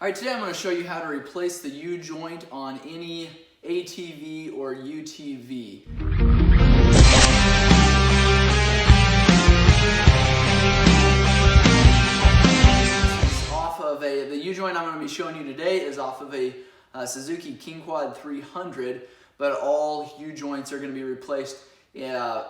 All right, today I'm going to show you how to replace the U-joint on any ATV or UTV. The U-joint I'm going to be showing you today is off of a Suzuki King Quad 300, but all U-joints are going to be replaced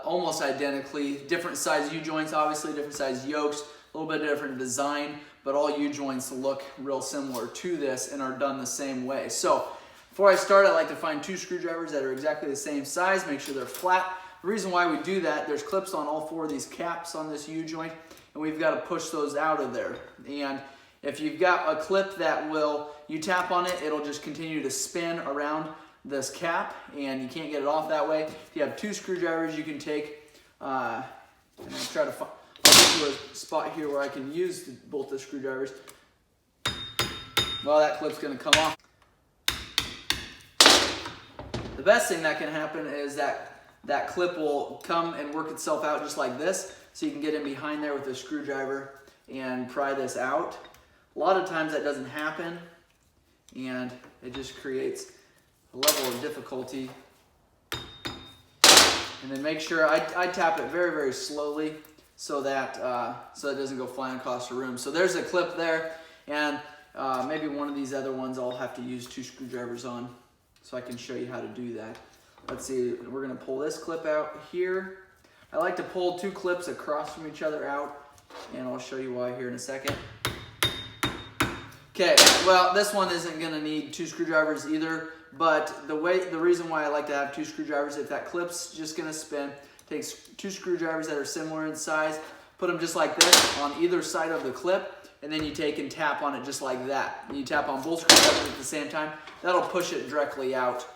almost identically. Different size U-joints, obviously, different size yokes, a little bit different design, but all U-joints look real similar to this and are done the same way. So before I start, I like to find two screwdrivers that are exactly the same size, make sure they're flat. The reason why we do that, there's clips on all four of these caps on this U-joint, and we've got to push those out of there. And if you've got a clip that you tap on it, it'll just continue to spin around this cap, and you can't get it off that way. If you have two screwdrivers, you can take, and I'll get to a spot here where I can use both the screwdrivers. Well, that clip's gonna come off. The best thing that can happen is that clip will come and work itself out just like this, so you can get in behind there with a screwdriver and pry this out. A lot of times that doesn't happen, and it just creates a level of difficulty. And then make sure I tap it very, very slowly so that it doesn't go flying across the room. So there's a clip there, and maybe one of these other ones I'll have to use two screwdrivers on, so I can show you how to do that. Let's see, we're gonna pull this clip out here. I like to pull two clips across from each other out, and I'll show you why here in a second. Okay, well, this one isn't gonna need two screwdrivers either, but the reason why I like to have two screwdrivers, if that clip's just gonna spin, takes two screwdrivers that are similar in size, put them just like this on either side of the clip, and then you take and tap on it just like that. And you tap on both screwdrivers at the same time, that'll push it directly out,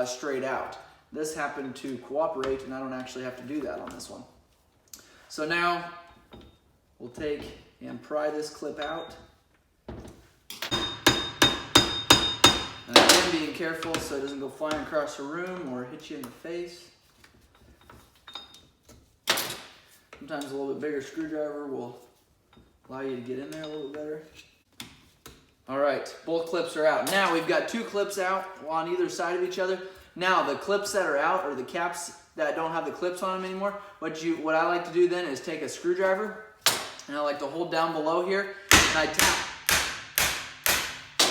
straight out. This happened to cooperate, and I don't actually have to do that on this one. So now, we'll take and pry this clip out. And again, being careful so it doesn't go flying across the room or hit you in the face. Sometimes a little bit bigger screwdriver will allow you to get in there a little bit better. All right, both clips are out. Now we've got two clips out on either side of each other. Now the clips that are out, or the caps that don't have the clips on them anymore, what I like to do then is take a screwdriver, and I like to hold down below here, and I tap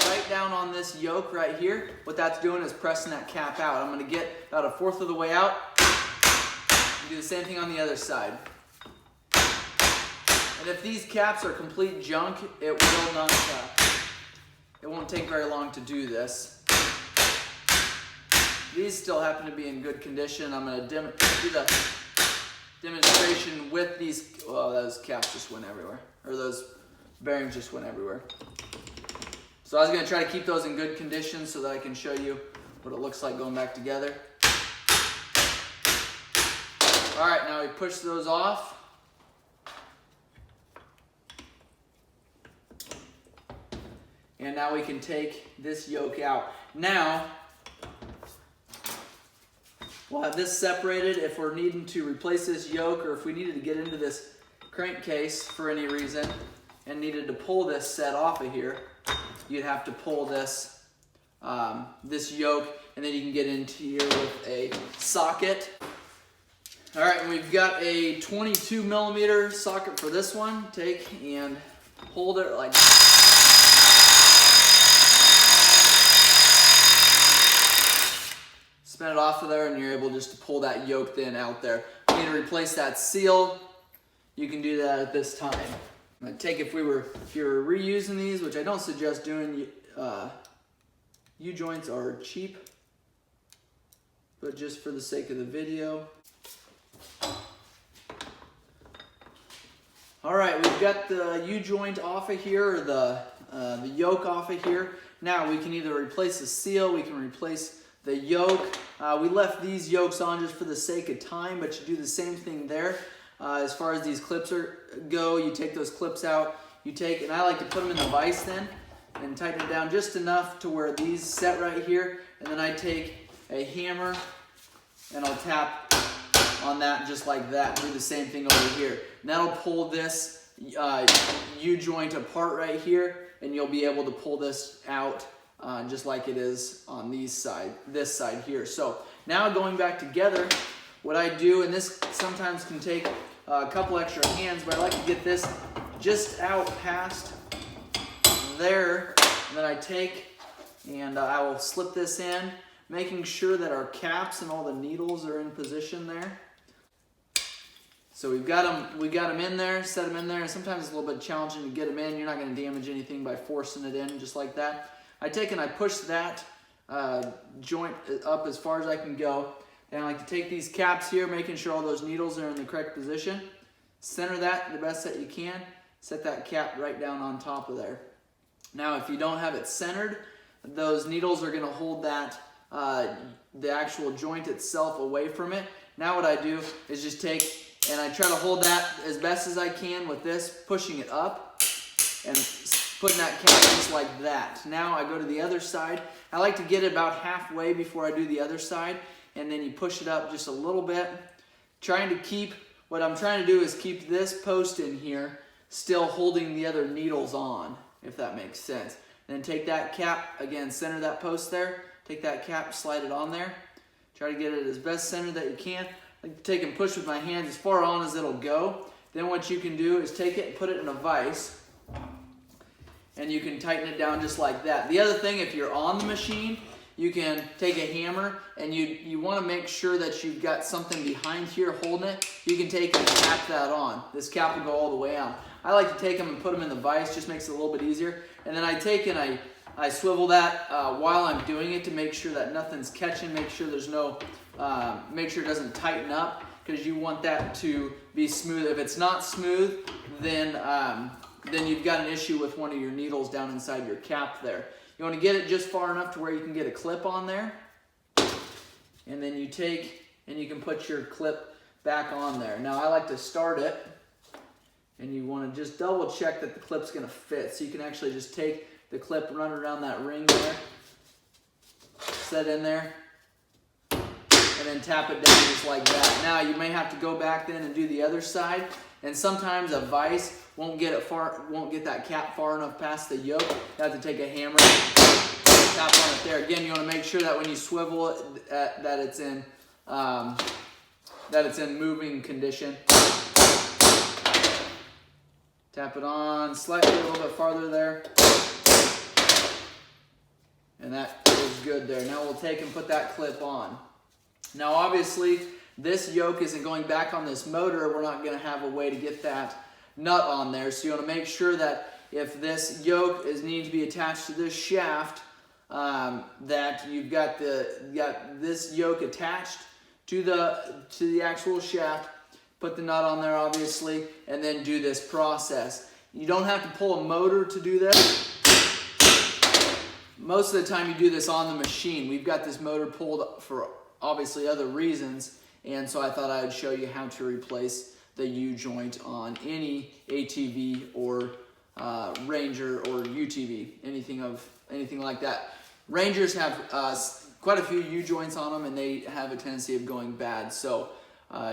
right down on this yoke right here. What that's doing is pressing that cap out. I'm gonna get about a fourth of the way out, and do the same thing on the other side. And if these caps are complete junk, it will not, it won't take very long to do this. These still happen to be in good condition. I'm going to do the demonstration with these. Oh, those caps just went everywhere, or those bearings just went everywhere. So I was going to try to keep those in good condition so that I can show you what it looks like going back together. All right, now we push those off. And now we can take this yoke out. Now, we'll have this separated if we're needing to replace this yoke, or if we needed to get into this crankcase for any reason and needed to pull this set off of here. You'd have to pull this, this yoke, and then you can get into here with a socket. All right, and we've got a 22 millimeter socket for this one. Take and hold it like spin it off of there, and you're able just to pull that yoke then out there. If you need to replace that seal, you can do that at this time. I'd take if you're reusing these, which I don't suggest doing. U-joints are cheap, but just for the sake of the video. All right, we've got the U-joint off of here, or the yoke off of here. Now we can either replace the seal, we can replace the yoke. We left these yokes on just for the sake of time, but you do the same thing there. As far as these clips go, you take those clips out, and I like to put them in the vise then, and tighten it down just enough to where these set right here, and then I take a hammer, and I'll tap on that just like that. Do the same thing over here. And that'll pull this U-joint apart right here, and you'll be able to pull this out just like it is on this side here. So now going back together, what I do, and this sometimes can take a couple extra hands, but I like to get this just out past there, and then I take and I will slip this in, making sure that our caps and all the needles are in position there. So we got them in there, set them in there, and sometimes it's a little bit challenging to get them in. You're not going to damage anything by forcing it in just like that. I take and I push that joint up as far as I can go. Then I like to take these caps here, making sure all those needles are in the correct position. Center that the best that you can. Set that cap right down on top of there. Now, if you don't have it centered, those needles are going to hold that the actual joint itself away from it. Now what I do is just take and I try to hold that as best as I can with this, pushing it up and putting that cap just like that. Now I go to the other side. I like to get it about halfway before I do the other side, and then you push it up just a little bit. What I'm trying to do is keep this post in here still holding the other needles on, if that makes sense. Then take that cap, again, center that post there, take that cap, slide it on there. Try to get it as best centered that you can. I like to take and push with my hands as far on as it'll go. Then what you can do is take it and put it in a vise, and you can tighten it down just like that. The other thing, if you're on the machine, you can take a hammer and you want to make sure that you've got something behind here holding it. You can take and tap that on. This cap will go all the way out. I like to take them and put them in the vise, just makes it a little bit easier. And then I take and I swivel that while I'm doing it to make sure that nothing's catching, make sure there's no, make sure it doesn't tighten up, because you want that to be smooth. If it's not smooth, then you've got an issue with one of your needles down inside your cap there. You want to get it just far enough to where you can get a clip on there, and then you take and you can put your clip back on there. Now I like to start it, and you want to just double check that the clip's going to fit. So you can actually just take the clip, run around that ring there, set in there, and then tap it down just like that. Now you may have to go back then and do the other side, and sometimes a vise won't get that cap far enough past the yoke. You have to take a hammer, tap on it there. Again, you want to make sure that when you swivel it, that it's in moving condition. Tap it on slightly, a little bit farther there, and that is good there. Now we'll take and put that clip on. Now obviously this yoke isn't going back on this motor. We're not going to have a way to get that nut on there, so you want to make sure that if this yoke needs to be attached to this shaft, that you've got this yoke attached to the actual shaft. Put the nut on there, obviously, and then do this process. You don't have to pull a motor to do this. Most of the time you do this on the machine. We've got this motor pulled for obviously other reasons, and so I thought I would show you how to replace the U-joint on any ATV or Ranger or UTV, anything like that. Rangers have quite a few U-joints on them, and they have a tendency of going bad. So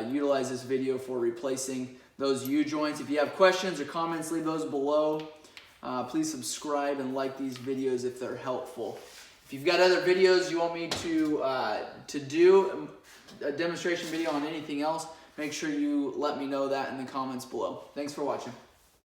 utilize this video for replacing those U-joints. If you have questions or comments, leave those below. Please subscribe and like these videos if they're helpful. If you've got other videos you want me to do, a demonstration video on anything else, make sure you let me know that in the comments below. Thanks for watching.